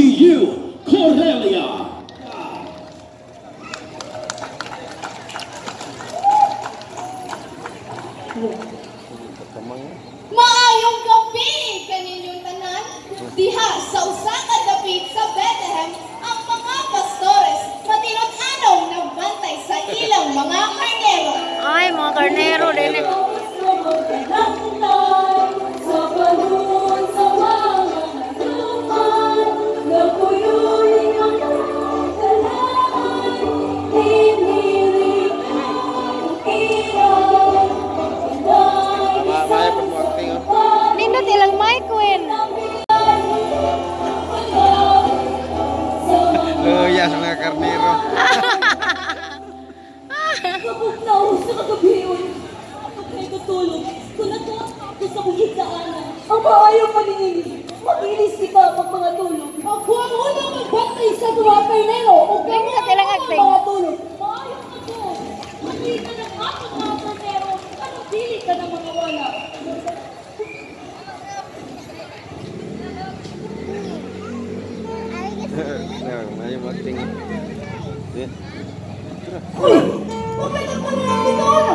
ICU Cornelia. Maayong gabi kaninyong tanan. Diha sa usa ka dapit sa Bethlehem ang mga pastores matinot-anong nagbantay sa ilang mga karnero. Ay, mga karnero din eh. Nindot ilang mic, Queen. Luyas mga karnero. Kapag naus sa kagabiyon, kapag may tutulog, kung natapos sa kuhitaan, ang maayaw paningin, mag-ilis kita pag mga tulog. Ako ang unang magbantay sa mga karnero o Nindot ilang acting. mga tulog. Maayaw ako, mati ka ng apat mga karnero, ano pili ka ng mga wala. Ayo acting. Uy! Bakit ako na dito na?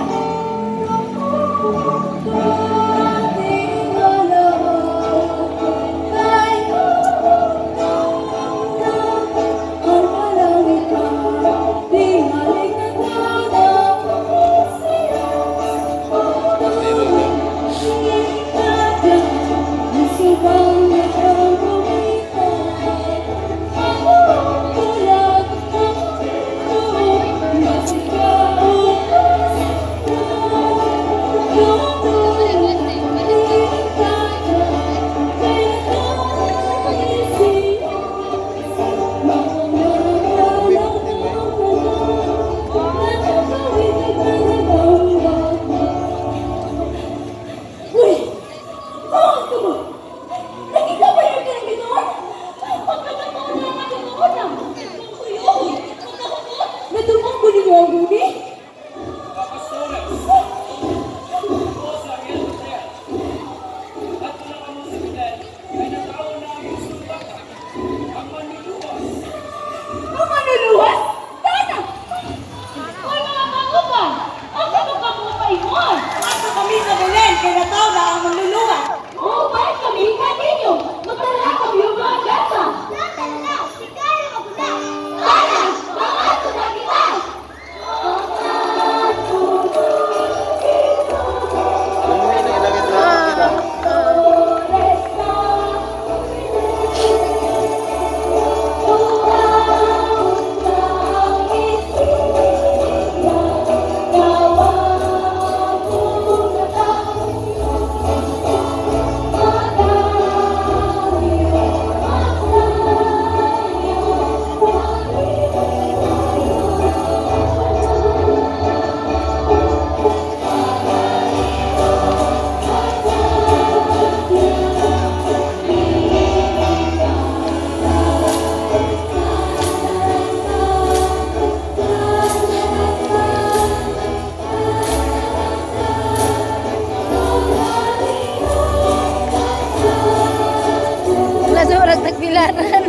Nagbilaran.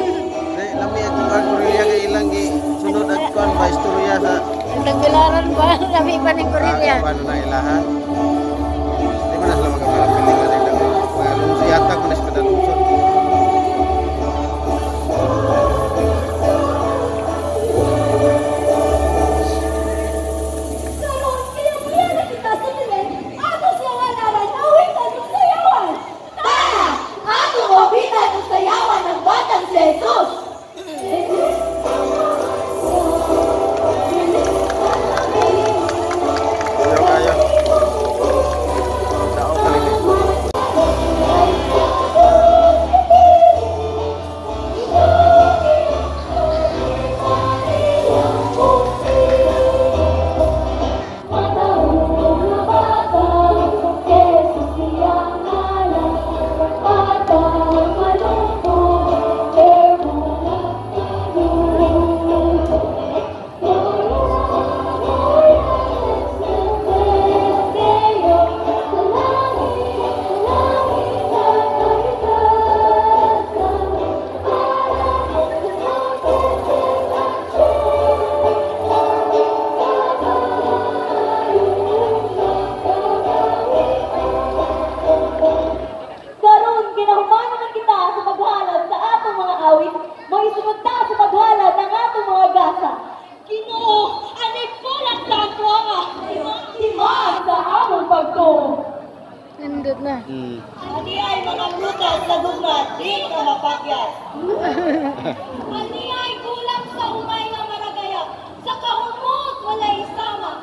Lami at yung Korea kay ilang sunod at kuan ba istorya sa Nagbilaran ba? Kami pa ni Korea. paano na ilahan. Di ba na sila magkapilingan ito. Mayroon siya yata kung nasa padalusot. Ayaw kayo. Tao ka rin. Ani ay kulang sa umay nga maragaya. Sa kahumot walay sama.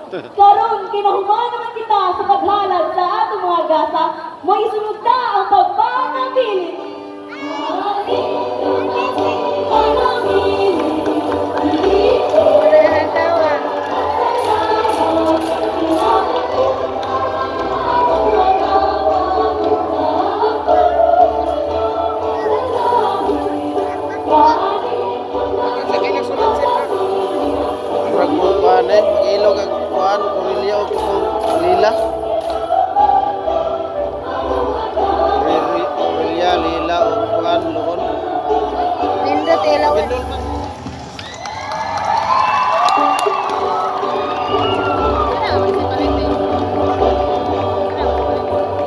Karon kinahuman naman kita sa paghalad sa atong mga gasa, mo isunod ta ang pagpanabilin. Wala na tawa. Lagi nagsulat sila. Murag mo kuan mag-ilog ang kuan, kurilya o kung lila. Kurilya, lila o kuan, luon. Nindot ilaw. Bindol man.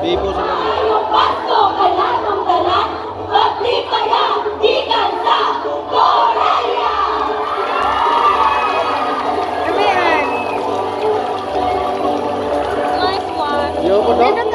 Bibo sila. Yung pasto ka na nung dalan, maglipaya, ikan sa Corellia! Kamihan. Nice one! Yo ko do. Nindot